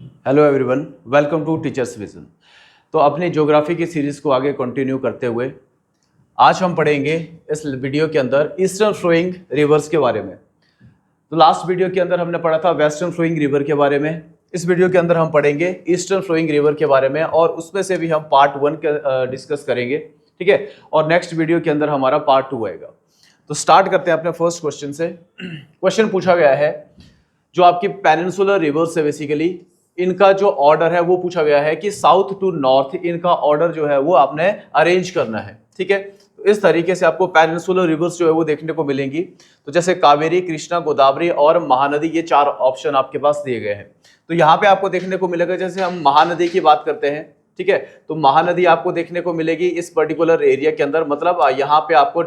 Hello everyone, welcome to teachers vision. तो अपनी geography की सीरीज को आगे कंटिन्यू करते हुए आज हम पढ़ेंगे इस वीडियो के अंदर ईस्टर्न फ्लोइंग रिवर्स के बारे में। तो लास्ट वीडियो के अंदर हमने पढ़ा था वेस्टर्न फ्लोइंग रिवर के बारे में। इस वीडियो के अंदर हम पढ़ेंगे ईस्टर्न फ्लोइंग रिवर के बारे में और उसमें से भी हम पार्ट 1 के डिस्कस करेंगे, ठीक है। और नेक्स्ट वीडियो के अंदर हमारा पार्ट 2 आएगा। तो स्टार्ट करते हैं अपने फर्स्ट क्वेश्चन से। क्वेश्चन पूछा गया है, जो आपकी पेनिनसुलर रिवर्स है बेसिकली, इनका जो ऑर्डर है वो पूछा गया है कि साउथ टू नॉर्थ इनका ऑर्डर जो है वो आपने अरेंज करना है, ठीक है। तो इस तरीके से आपको पेनिनसुलर रिवर्स जो है वो देखने को मिलेंगी। तो जैसे कावेरी, कृष्णा, गोदावरी और महानदी, ये 4 ऑप्शन आपके पास दिए गए हैं। तो यहाँ पे आपको देखने को मिलेगा, जैसे हम महानदी की बात करते हैं, ठीक है, तो महानदी आपको देखने को मिलेगी इस पर्टिकुलर एरिया के अंदर। मतलब यहाँ पे आपको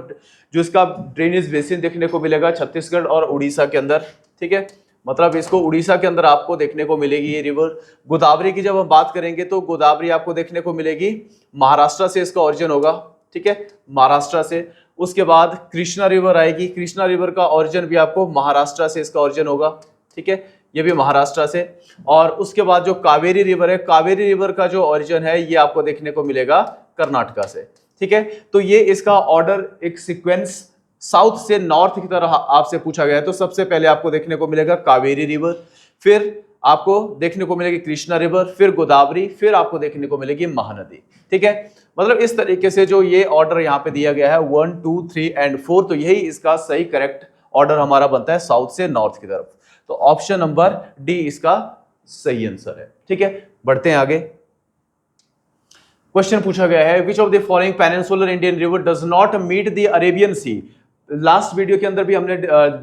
जो इसका ड्रेनेज बेसिन देखने को मिलेगा छत्तीसगढ़ और उड़ीसा के अंदर, ठीक है। मतलब इसको उड़ीसा के अंदर आपको देखने को मिलेगी ये रिवर। गोदावरी की जब हम बात करेंगे तो गोदावरी आपको देखने को मिलेगी महाराष्ट्र से, इसका ओरिजिन होगा, ठीक है, महाराष्ट्र से। उसके बाद कृष्णा रिवर आएगी, कृष्णा रिवर का ओरिजिन भी आपको महाराष्ट्र से इसका ओरिजिन होगा, ठीक है, ये भी महाराष्ट्र से। और उसके बाद जो कावेरी रिवर है, कावेरी रिवर का जो ओरिजिन है ये आपको देखने को मिलेगा कर्नाटका से, ठीक है। तो ये इसका ऑर्डर एक सीक्वेंस साउथ से नॉर्थ की तरह आपसे पूछा गया है। तो सबसे पहले आपको देखने को मिलेगा कावेरी रिवर, फिर आपको देखने को मिलेगी कृष्णा रिवर, फिर गोदावरी, फिर आपको देखने को मिलेगी महानदी, ठीक है। मतलब इस तरीके से जो ये ऑर्डर यहाँ पे दिया गया है 1, 2, 3 एंड 4, तो यही इसका सही करेक्ट ऑर्डर हमारा बनता है साउथ से नॉर्थ की तरफ। तो ऑप्शन नंबर डी इसका सही आंसर है, ठीक है। बढ़ते हैं आगे। क्वेश्चन पूछा गया है, which of the following peninsular Indian river does not meet the Arabian sea. Last video के अंदर भी हमने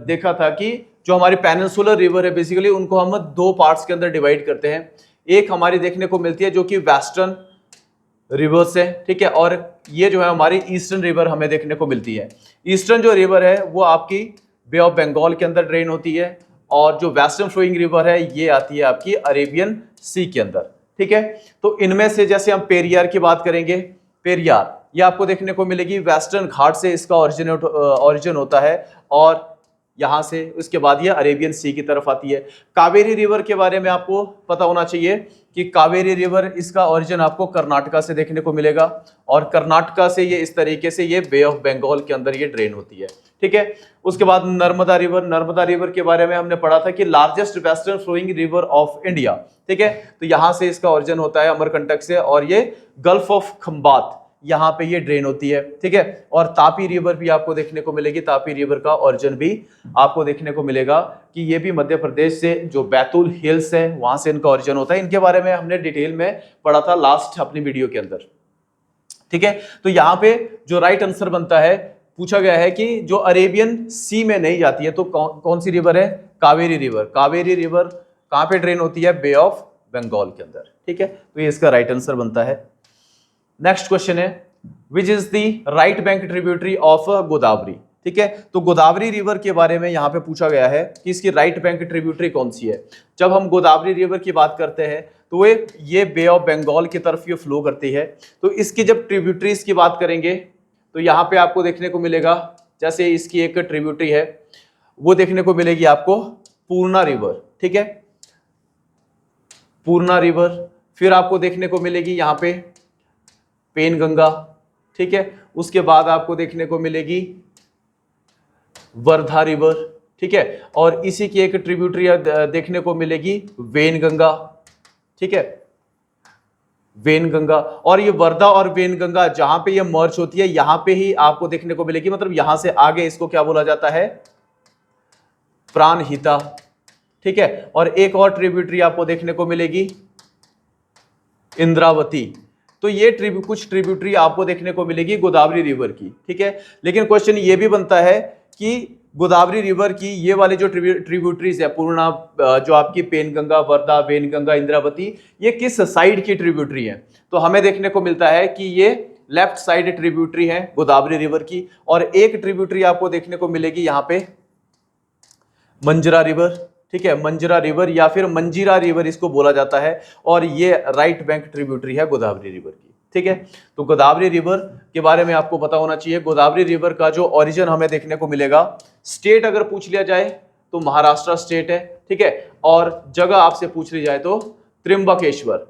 देखा था कि जो हमारी पेनिनसुलर रिवर है बेसिकली उनको हम 2 पार्ट्स के अंदर डिवाइड करते हैं। एक हमारी देखने को मिलती है जो कि वेस्टर्न रिवर्स है, ठीक है, और ये जो है हमारी ईस्टर्न रिवर हमें देखने को मिलती है। ईस्टर्न जो रिवर है वो आपकी बे ऑफ बंगाल के अंदर ड्रेन होती है, और जो वेस्टर्न फ्लोइंग रिवर है ये आती है आपकी अरेबियन सी के अंदर, ठीक है। तो इनमें से जैसे हम पेरियार की बात करेंगे, पेरियार ये आपको देखने को मिलेगी वेस्टर्न घाट से इसका ओरिजिन होता है, और यहां से उसके बाद ये अरेबियन सी की तरफ आती है। कावेरी रिवर के बारे में आपको पता होना चाहिए कि कावेरी रिवर इसका ओरिजिन आपको कर्नाटका से देखने को मिलेगा, और कर्नाटका से ये इस तरीके से ये बे ऑफ बंगाल के अंदर ये ड्रेन होती है, ठीक है। उसके बाद नर्मदा रिवर, नर्मदा रिवर के बारे में हमने पढ़ा था कि largest western flowing river of India, ठीक है। तो यहां से इसका ओरिजिन होता है अमरकंटक से, और ये गल्फ ऑफ खंबात यहाँ पे ये ड्रेन होती है, ठीक है। और तापी रिवर भी आपको देखने को मिलेगी, तापी रिवर का ओरिजिन भी आपको देखने को मिलेगा कि ये भी मध्य प्रदेश से जो बैतूल हिल्स है वहां से इनका ओरिजिन होता है। इनके बारे में हमने डिटेल में पढ़ा था लास्ट अपनी वीडियो के अंदर, ठीक है। तो यहाँ पे जो राइट आंसर बनता है, पूछा गया है कि जो अरेबियन सी में नहीं जाती है तो कौन सी रिवर है, कावेरी रिवर। कावेरी रिवर कहाँ पे ड्रेन होती है, बे ऑफ बंगाल के अंदर, ठीक है। तो ये इसका राइट आंसर बनता है। नेक्स्ट क्वेश्चन है, विच is the right bank tributary of Godavari, ठीक है। तो गोदावरी रिवर के बारे में यहाँ पे पूछा गया है कि इसकी राइट बैंक ट्रिब्यूटरी कौन सी है। जब हम गोदावरी रिवर की बात करते हैं तो ये बे ऑफ बंगाल की तरफ ये फ्लो करती है। तो इसकी जब ट्रिब्यूटरीज की बात करेंगे तो यहाँ पे आपको देखने को मिलेगा, जैसे इसकी एक ट्रिब्यूटरी है वो देखने को मिलेगी आपको पूर्णा रिवर, ठीक है, पूर्णा रिवर। फिर आपको देखने को मिलेगी यहाँ पे पेनगंगा, ठीक है। उसके बाद आपको देखने को मिलेगी वर्धा रिवर, ठीक है, और इसी की एक ट्रिब्यूटरी देखने को मिलेगी वेनगंगा, ठीक है, वेनगंगा। और ये वर्धा और वेनगंगा जहां पे ये मर्ज होती है यहां पे ही आपको देखने को मिलेगी, मतलब यहां से आगे इसको क्या बोला जाता है, प्राणहिता, ठीक है। और एक और ट्रिब्यूटरी आपको देखने को मिलेगी इंद्रावती। तो ये कुछ ट्रिब्यूटरी आपको देखने को मिलेगी गोदावरी रिवर की, ठीक है। लेकिन क्वेश्चन ये भी बनता है कि गोदावरी रिवर की ये वाले जो ट्रिब्यूटरीज है, पूर्णा, जो आपकी पेनगंगा, वर्धा, वेनगंगा, इंद्रावती, ये किस साइड की ट्रिब्यूटरी है। तो हमें देखने को मिलता है कि ये लेफ्ट साइड ट्रिब्यूटरी है गोदावरी रिवर की। और एक ट्रिब्यूटरी आपको देखने को मिलेगी यहाँ पे मंजरा रिवर, ठीक है, मंजरा रिवर या फिर मंजीरा रिवर इसको बोला जाता है, और ये राइट बैंक ट्रिब्यूटरी है गोदावरी रिवर की, ठीक है। तो गोदावरी रिवर के बारे में आपको पता होना चाहिए। गोदावरी रिवर का जो ओरिजिन हमें देखने को मिलेगा, स्टेट अगर पूछ लिया जाए तो महाराष्ट्र स्टेट है, ठीक है, और जगह आपसे पूछ ली जाए तो त्र्यंबकेश्वर।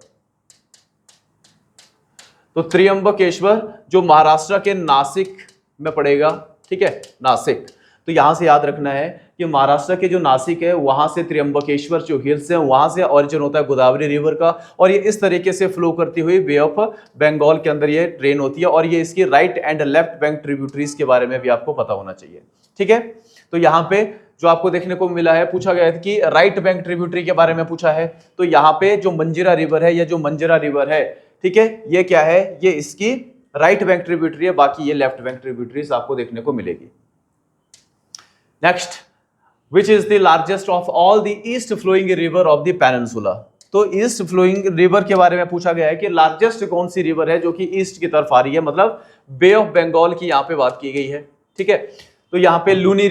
तो त्र्यंबकेश्वर जो महाराष्ट्र के नासिक में पड़ेगा, ठीक है, नासिक। तो यहां से याद रखना है कि महाराष्ट्र के जो नासिक है वहां से त्र्यंबकेश्वर जो हिल्स है वहां से ऑरिजिन होता है गोदावरी रिवर का, और ये इस तरीके से फ्लो करती हुई बे ऑफ बंगाल के अंदर ये ड्रेन होती है, और ये इसकी right and left bank tributaries के बारे में भी आपको पता होना चाहिए, ठीक है। तो यहाँ पे जो आपको देखने को मिला है, पूछा गया है कि राइट बैंक ट्रिब्यूटरी के बारे में पूछा है, तो यहाँ पे जो मंजीरा रिवर है या जो मंजरा रिवर है, ठीक है, ये क्या है, ये इसकी राइट बैंक ट्रिब्यूटरी है, बाकी ये लेफ्ट बैंक ट्रिब्यूटरीज आपको देखने को मिलेगी। Next, which is the largest of all the east flowing river of the peninsula. तो ईस्ट फ्लोइंग रिवर के बारे में पूछा गया है कि लार्जेस्ट कौन सी रिवर है जो कि ईस्ट की तरफ आ रही है, मतलब बे ऑफ बंगाल की यहाँ पे बात की गई है, ठीक है। तो यहाँ पे लूनी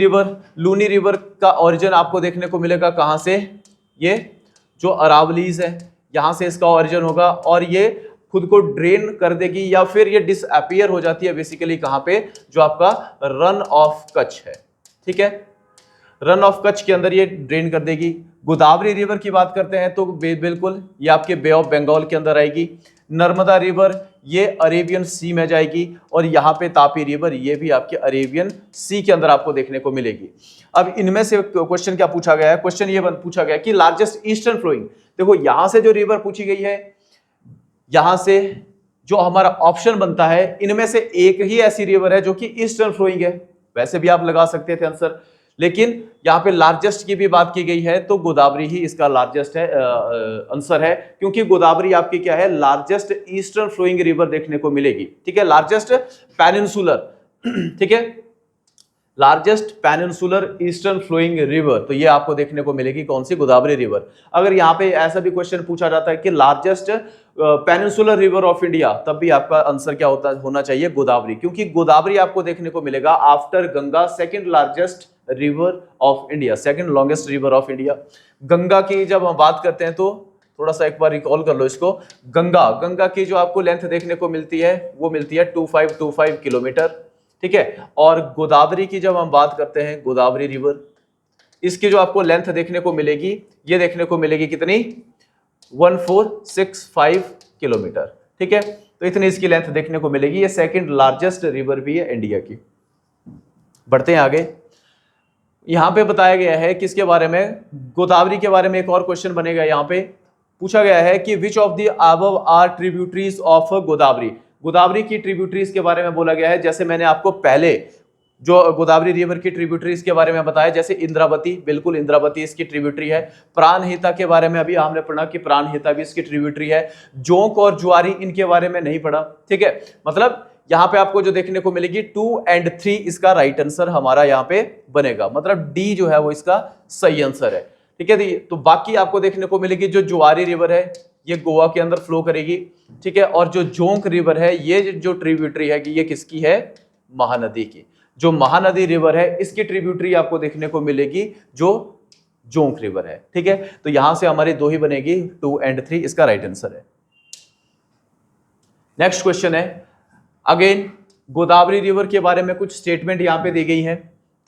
रिवर का ओरिजिन आपको देखने को मिलेगा कहां से, ये जो अरावलीज है यहां से इसका ओरिजिन होगा, और ये खुद को ड्रेन कर देगी या फिर ये डिसअपियर हो जाती है बेसिकली कहां पे, जो आपका रन ऑफ कच्छ है, ठीक है, रन ऑफ कच्छ के अंदर ये ड्रेन कर देगी। गोदावरी रिवर की बात करते हैं तो बिल्कुल ये आपके बे ऑफ बंगाल के अंदर आएगी। नर्मदा रिवर ये अरेबियन सी में जाएगी, और यहाँ पे तापी रिवर ये भी आपके अरेबियन सी के अंदर आपको देखने को मिलेगी। अब इनमें से क्वेश्चन क्या पूछा गया है, क्वेश्चन ये पूछा गया कि लार्जेस्ट ईस्टर्न फ्लोइंग, देखो यहां से जो रिवर पूछी गई है, यहां से जो हमारा ऑप्शन बनता है, इनमें से एक ही ऐसी रिवर है जो कि ईस्टर्न फ्लोइंग है। वैसे भी आप लगा सकते थे आंसर, लेकिन यहां पे लार्जेस्ट की भी बात की गई है तो गोदावरी ही इसका लार्जेस्ट है आंसर है, क्योंकि गोदावरी आपकी क्या है, लार्जेस्ट ईस्टर्न फ्लोइंग रिवर देखने को मिलेगी, ठीक है, लार्जेस्ट पेनिनसुलर, ठीक है, largest peninsular eastern flowing river, तो ये आपको देखने को मिलेगी कौन सी, गोदावरी रिवर। अगर यहाँ पे ऐसा भी क्वेश्चन पूछा जाता है कि largest peninsular river of India, तब भी आपका आंसर क्या होना चाहिए, गोदावरी, क्योंकि गोदावरी आपको देखने को मिलेगा after Ganga second largest river of India, second longest river of India. Ganga की जब हम बात करते हैं तो थोड़ा सा एक बार रिकॉल कर लो इसको, गंगा की जो आपको लेंथ देखने को मिलती है वो मिलती है 2525 किलोमीटर, ठीक है। और गोदावरी की जब हम बात करते हैं, गोदावरी रिवर, इसकी जो आपको लेंथ देखने को मिलेगी, ये देखने को मिलेगी कितनी, 1465 किलोमीटर, ठीक है। तो इतनी इसकी लेंथ देखने को मिलेगी, ये सेकंड लार्जेस्ट रिवर भी है इंडिया की। बढ़ते हैं आगे, यहां पे बताया गया है किसके बारे में, गोदावरी के बारे में एक और क्वेश्चन बनेगा। यहां पे पूछा गया है कि which of the above are tributaries of Godavari, Godavari की ट्रिब्यूटरीज के बारे में बोला गया है। जैसे मैंने आपको पहले जो गोदावरी रिवर की ट्रिब्यूटरीज के बारे में बताया, जैसे इंद्रावती, बिल्कुल इंद्रावती इसकी ट्रिब्यूटरी है। प्राणहिता के बारे में अभी हमने पढ़ा कि प्राणहिता भी इसकी ट्रिब्यूटरी है। जोंक और जुआरी इनके बारे में नहीं पढ़ा, ठीक है। मतलब यहां पे आपको जो देखने को मिलेगी 2 और 3 इसका राइट आंसर हमारा यहां पे बनेगा, मतलब डी जो है वो इसका सही आंसर है, ठीक है। तो बाकी आपको देखने को मिलेगी जो जुआरी रिवर है ये गोवा के अंदर फ्लो करेगी, ठीक है। और जो जोंक रिवर है ये जो ट्रिब्यूटरी है ये किसकी है, महानदी की। जो महानदी रिवर है इसकी ट्रिब्यूटरी आपको देखने को मिलेगी जो जोंक रिवर है, ठीक है। तो यहां से हमारी दो ही बनेगी, 2 और 3 इसका राइट आंसर है। नेक्स्ट क्वेश्चन है, अगेन गोदावरी रिवर के बारे में कुछ स्टेटमेंट यहां पे दी गई है,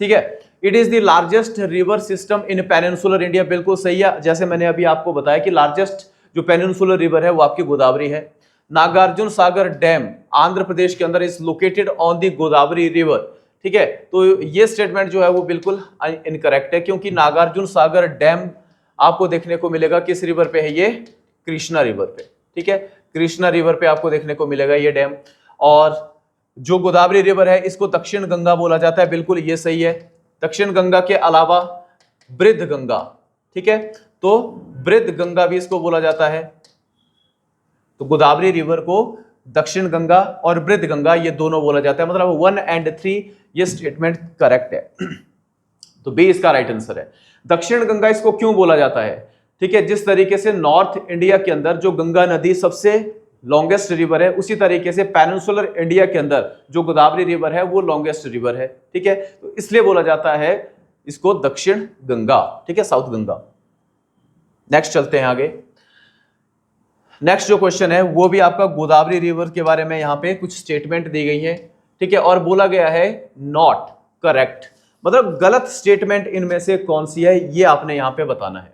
ठीक है। It is the largest river system in peninsular India, बिल्कुल सही है। जैसे मैंने अभी आपको बताया कि लार्जेस्ट जो पेनिनसुलर रिवर है वो आपकी गोदावरी है। नागार्जुन सागर डैम आंध्र प्रदेश के अंदर is located on the Godavari river, ठीक है। तो ये स्टेटमेंट जो है वो बिल्कुल इनकरेक्ट है, क्योंकि नागार्जुन सागर डैम आपको देखने को मिलेगा किस रिवर पे है, ये कृष्णा रिवर पे, ठीक है। कृष्णा रिवर पे आपको देखने को मिलेगा ये डैम। और जो गोदावरी रिवर है इसको दक्षिण गंगा बोला जाता है, बिल्कुल ये सही है। दक्षिण गंगा के अलावा बृहद गंगा, ठीक है, तो बृहद गंगा भी इसको बोला जाता है। तो गोदावरी रिवर को दक्षिण गंगा और बृहद गंगा ये दोनों बोला जाता है, मतलब 1 और 3 ये स्टेटमेंट करेक्ट है। तो बी इसका राइट आंसर है। दक्षिण गंगा इसको क्यों बोला जाता है, ठीक है, जिस तरीके से नॉर्थ इंडिया के अंदर जो गंगा नदी सबसे लॉन्गेस्ट रिवर है, उसी तरीके से पेनिनसुलर इंडिया के अंदर जो गोदावरी रिवर है वो लॉन्गेस्ट रिवर है, ठीक है। तो इसलिए बोला जाता है इसको दक्षिण गंगा, ठीक है, साउथ गंगा। नेक्स्ट चलते हैं आगे। नेक्स्ट जो क्वेश्चन है वो भी आपका गोदावरी रिवर के बारे में यहाँ पे कुछ स्टेटमेंट दी गई है, ठीक है, और बोला गया है नॉट करेक्ट, मतलब गलत स्टेटमेंट इनमें से कौन सी है ये आपने यहाँ पे बताना है।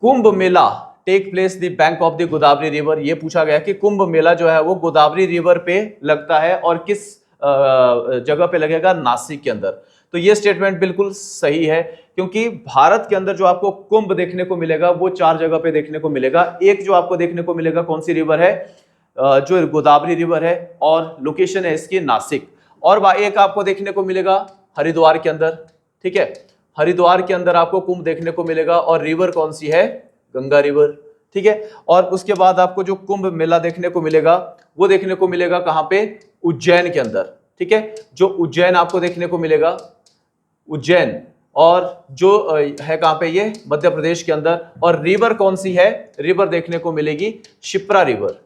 Kumbh Mela take place the bank of the Godavari river. ये पूछा गया कि कुंभ मेला जो है वो गोदावरी रिवर पे लगता है और किस जगह पे लगेगा, नासिक के अंदर। तो ये स्टेटमेंट बिल्कुल सही है, क्योंकि भारत के अंदर जो आपको कुंभ देखने को मिलेगा वो 4 जगह पे देखने को मिलेगा। एक जो आपको देखने को मिलेगा कौन सी रिवर है, जो गोदावरी रिवर है, और लोकेशन है इसकी नासिक। और एक आपको देखने को मिलेगा हरिद्वार के अंदर, ठीक है, हरिद्वार के अंदर आपको कुंभ देखने को मिलेगा, और रिवर कौन सी है, गंगा रिवर, ठीक है। और उसके बाद आपको जो कुंभ मेला देखने को मिलेगा वो देखने को मिलेगा कहां पे, उज्जैन के अंदर, ठीक है। जो उज्जैन आपको देखने को मिलेगा, उज्जैन, और जो है कहां पे, ये मध्य प्रदेश के अंदर। और रिवर कौन सी है, रिवर देखने को मिलेगी शिप्रा रिवर,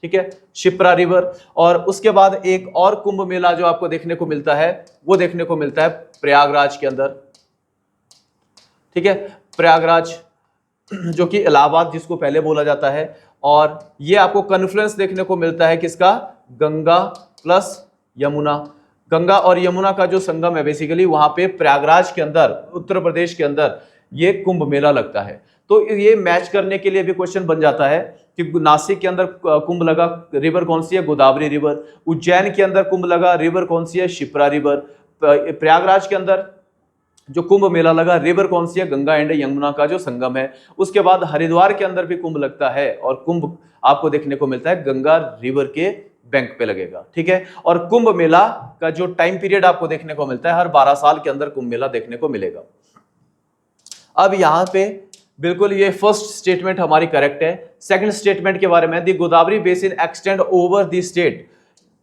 ठीक है, शिप्रा रिवर। और उसके बाद एक और कुंभ मेला जो आपको देखने को मिलता है वो देखने को मिलता है प्रयागराज के अंदर, ठीक है, प्रयागराज, जो कि इलाहाबाद जिसको पहले बोला जाता है। और ये आपको कन्फ्लुएंस देखने को मिलता है किसका, गंगा प्लस यमुना, गंगा और यमुना का जो संगम है बेसिकली वहां पे प्रयागराज के अंदर, उत्तर प्रदेश के अंदर ये कुंभ मेला लगता है। तो ये मैच करने के लिए भी क्वेश्चन बन जाता है कि नासिक के अंदर कुंभ लगा, रिवर कौन सी है, गोदावरी रिवर। उज्जैन के अंदर कुंभ लगा, रिवर कौन सी है, शिप्रा रिवर। प्रयागराज के अंदर जो कुंभ मेला लगा, रिवर कौन सी है, गंगा एंड यमुना का जो संगम है। उसके बाद हरिद्वार के अंदर भी कुंभ लगता है, और कुंभ आपको देखने को मिलता है गंगा रिवर के बैंक पे लगेगा, ठीक है। और कुंभ मेला का जो टाइम पीरियड आपको देखने को मिलता है, हर 12 साल के अंदर कुंभ मेला देखने को मिलेगा। अब यहां पे बिल्कुल ये फर्स्ट स्टेटमेंट हमारी करेक्ट है। सेकंड स्टेटमेंट के बारे में, the Godavari basin extend over the state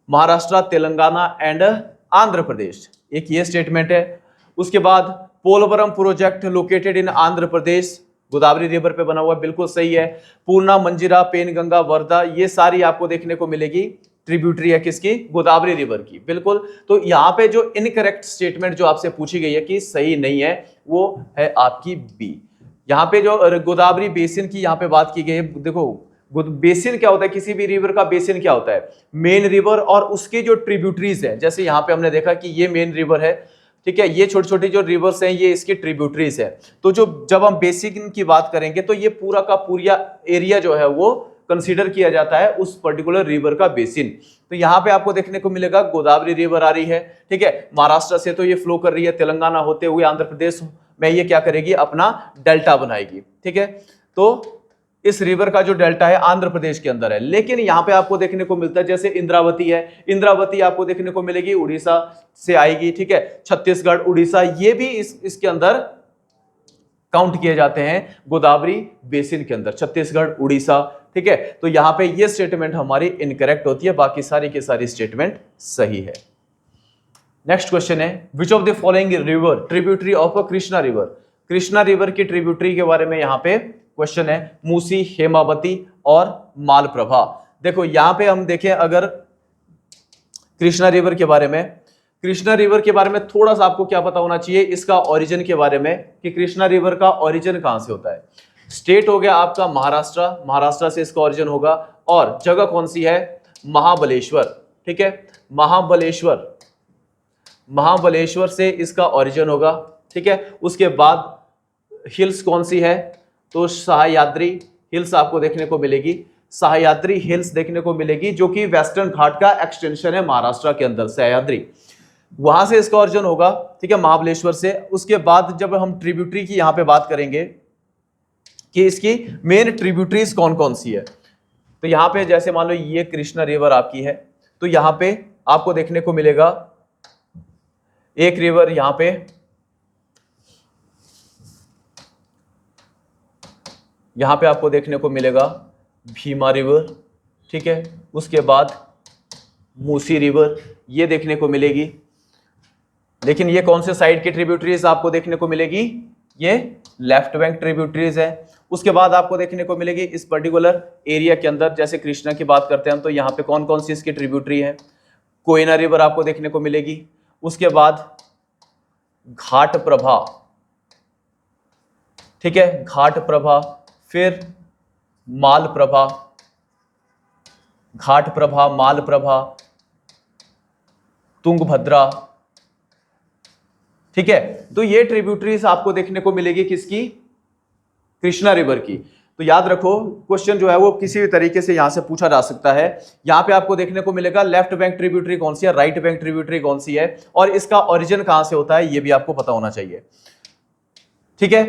Maharashtra, Telangana and Andhra Pradesh, एक ये स्टेटमेंट है। उसके बाद Polavaram project located in Andhra Pradesh, Godavari river पे बना हुआ, बिल्कुल सही है। पूर्णा, मंजिरा, पेनगंगा, वर्धा, ये सारी आपको देखने को मिलेगी ट्रिब्यूटरी है किसकी, गोदावरी रिवर की, बिल्कुल। तो यहाँ पे जो इनकरेक्ट स्टेटमेंट जो आपसे पूछी गई है कि सही नहीं है, वो है आपकी बी। यहाँ पे जो गोदावरी बेसिन की यहाँ पे बात की गई है, देखो बेसिन क्या होता है, किसी भी रिवर का बेसिन क्या होता है, मेन रिवर और उसकी जो ट्रिब्यूटरीज है। जैसे यहाँ पे हमने देखा कि ये मेन रिवर है, ठीक है, ये छोटी छोटी जो रिवर्स हैं ये इसकी ट्रिब्यूटरीज है। तो जो जब हम बेसिन की बात करेंगे तो ये पूरा का पूरा एरिया जो है वो कंसीडर किया जाता है उस पर्टिकुलर रिवर का बेसिन। तो यहाँ पे आपको देखने को मिलेगा गोदावरी रिवर आ रही है, ठीक है, महाराष्ट्र से तो ये फ्लो कर रही है, तेलंगाना होते हुए आंध्र प्रदेश में ये क्या करेगी, अपना डेल्टा बनाएगी, ठीक है। तो इस रिवर का जो डेल्टा है आंध्र प्रदेश के अंदर है। लेकिन यहाँ पे आपको देखने को मिलता है, जैसे इंद्रावती है, इंद्रावती आपको देखने को मिलेगी उड़ीसा से आएगी, ठीक है, छत्तीसगढ़, उड़ीसा, ये भी इसके अंदर काउंट किए जाते हैं गोदावरी बेसिन के अंदर, छत्तीसगढ़, उड़ीसा, ठीक है। तो यहाँ पे ये स्टेटमेंट हमारी इनकरेक्ट होती है, बाकी सारी की सारी स्टेटमेंट सही है। नेक्स्ट क्वेश्चन है, which of the following river tributary of a Krishna river, Krishna river की ट्रिब्यूटरी के बारे में यहाँ पे क्वेश्चन है, मूसी, हेमावती और मालप्रभा। देखो यहां पे हम देखें अगर कृष्णा रिवर के बारे में, कृष्णा रिवर के बारे में थोड़ा सा आपको क्या पता होना चाहिए, इसका ओरिजिन के बारे में, कि कृष्णा रिवर का ओरिजिन कहां से होता है। स्टेट हो गया आपका महाराष्ट्र, महाराष्ट्र से इसका ओरिजिन होगा। और जगह कौन सी है, महाबलेश्वर, ठीक है, महाबलेश्वर, महाबलेश्वर से इसका ओरिजिन होगा, ठीक है। उसके बाद हिल्स कौन सी है, तो सह्याद्री हिल्स आपको देखने को मिलेगी, सह्याद्री हिल्स देखने को मिलेगी, जो कि वेस्टर्न घाट का एक्सटेंशन है महाराष्ट्र के अंदर, सह्याद्री, वहां से इसका ओरिजिन होगा, ठीक है, महाबलेश्वर से। उसके बाद जब हम ट्रिब्यूटरी की यहां पे बात करेंगे कि इसकी मेन ट्रिब्यूटरीज कौन कौन सी है, तो यहां पे जैसे मान लो ये कृष्णा रिवर आपकी है, तो यहां पे आपको देखने को मिलेगा एक रिवर, यहां पे आपको देखने को मिलेगा भीमा रिवर, ठीक है। उसके बाद मूसी रिवर ये देखने को मिलेगी। लेकिन ये कौन से साइड की ट्रिब्यूटरीज आपको देखने को मिलेगी, ये लेफ्ट बैंक ट्रिब्यूटरीज है। उसके बाद आपको देखने को मिलेगी इस पर्टिकुलर एरिया के अंदर, जैसे कृष्णा की बात करते हैं हम, तो यहाँ पे कौन कौन सी इसकी ट्रिब्यूटरी है, कोयना रिवर आपको देखने को मिलेगी। उसके बाद घाट प्रभा, ठीक है, घाट प्रभा, फिर मालप्रभा, घाट प्रभा, मालप्रभा, तुंगभद्रा, ठीक है। तो ये ट्रिब्यूटरीज आपको देखने को मिलेगी किसकी, कृष्णा रिवर की। तो याद रखो क्वेश्चन जो है वो किसी भी तरीके से यहां से पूछा जा सकता है। यहां पे आपको देखने को मिलेगा लेफ्ट बैंक ट्रिब्यूटरी कौन सी है, राइट बैंक ट्रिब्यूटरी कौन सी है, और इसका ओरिजिन कहां से होता है ये भी आपको पता होना चाहिए। ठीक है,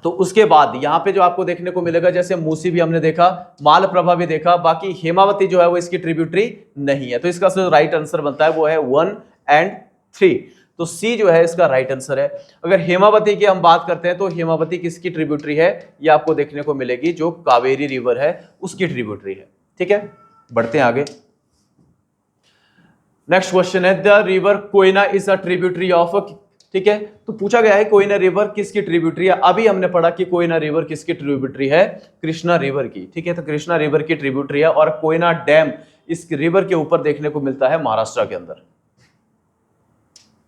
तो उसके बाद यहां पे जो आपको देखने को मिलेगा, जैसे मूसी भी हमने देखा, मालप्रभा भी देखा, बाकी हेमावती जो है वो इसकी ट्रिब्यूटरी नहीं है। तो इसका जो राइट आंसर बनता है वो है 1 एंड 3। तो सी जो है इसका राइट आंसर है। अगर हेमावती की हम बात करते हैं तो हेमावती किसकी ट्रिब्यूटरी है, ये आपको देखने को मिलेगी जो कावेरी रिवर है उसकी ट्रिब्यूटरी है। ठीक है, बढ़ते हैं आगे। नेक्स्ट क्वेश्चन है the river Koyna is a tributary of, ठीक है, तो पूछा गया है कोयना रिवर किसकी ट्रिब्यूटरी है। अभी हमने पढ़ा कि कोयना रिवर किसकी ट्रिब्यूटरी है, कृष्णा रिवर की। ठीक है, तो कृष्णा रिवर की ट्रिब्यूटरी है और कोयना डैम इस रिवर के ऊपर देखने को मिलता है महाराष्ट्र के अंदर।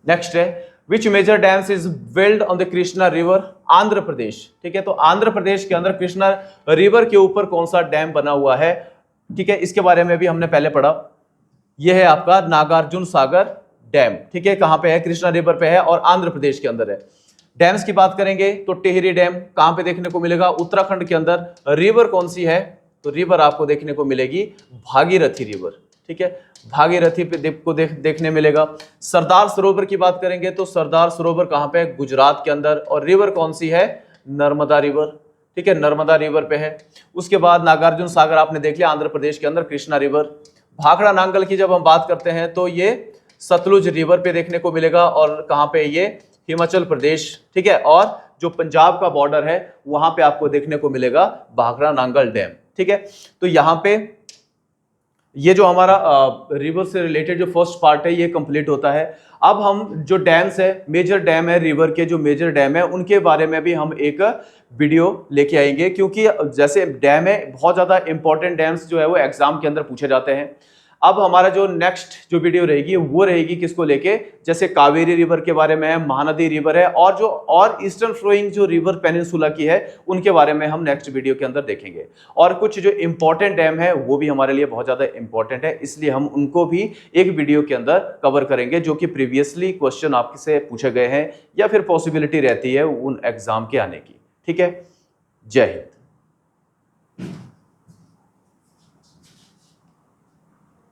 नेक्स्ट है which major dams is build on the Krishna river, Andhra Pradesh. ठीक है, तो आंध्र प्रदेश के अंदर कृष्णा रिवर के ऊपर कौन सा डैम बना हुआ है। ठीक है, इसके बारे में भी हमने पहले पढ़ा, यह है आपका नागार्जुन सागर डैम। ठीक है, कहां पे है, कृष्णा रिवर पे है और आंध्र प्रदेश के अंदर है। डैम्स की बात करेंगे तो टेहरी डैम कहां पे देखने को मिलेगा, उत्तराखंड के अंदर। रिवर कौन सी है, तो रिवर आपको देखने को मिलेगी भागीरथी रिवर। ठीक है, भागीरथी पे देखने मिलेगा। सरदार सरोवर की बात करेंगे तो सरदार सरोवर कहां पे, गुजरात के अंदर, और रिवर कौन सी है, नर्मदा रिवर। ठीक है, नर्मदा रिवर पे है। उसके बाद नागार्जुन सागर आपने देख लिया आंध्र प्रदेश के अंदर, कृष्णा रिवर। भाखड़ा नांगल की जब हम बात करते हैं तो ये सतलुज रिवर पे देखने को मिलेगा, और कहां पे, ये हिमाचल प्रदेश। ठीक है, और जो पंजाब का बॉर्डर है वहां पे आपको देखने को मिलेगा भाखड़ा नांगल डैम। ठीक है, तो यहां पे ये जो हमारा रिवर से रिलेटेड जो फर्स्ट पार्ट है ये कंप्लीट होता है। अब हम जो डैम्स है, मेजर डैम है रिवर के, जो मेजर डैम है उनके बारे में भी हम एक वीडियो लेके आएंगे, क्योंकि जैसे डैम है बहुत ज्यादा इंपॉर्टेंट डैम्स जो है वो एग्जाम के अंदर पूछे जाते हैं। अब हमारा जो नेक्स्ट जो वीडियो रहेगी वो रहेगी किसको लेके, जैसे कावेरी रिवर के बारे में है, महानदी रिवर है, और जो और ईस्टर्न फ्लोइंग जो रिवर पेनिनसुला की है उनके बारे में हम नेक्स्ट वीडियो के अंदर देखेंगे। और कुछ जो इंपॉर्टेंट डैम है वो भी हमारे लिए बहुत ज्यादा इंपॉर्टेंट है, इसलिए हम उनको भी एक वीडियो के अंदर कवर करेंगे, जो कि प्रीवियसली क्वेश्चन आपसे पूछे गए हैं या फिर पॉसिबिलिटी रहती है उन एग्जाम के आने की। ठीक है, जय हिंद।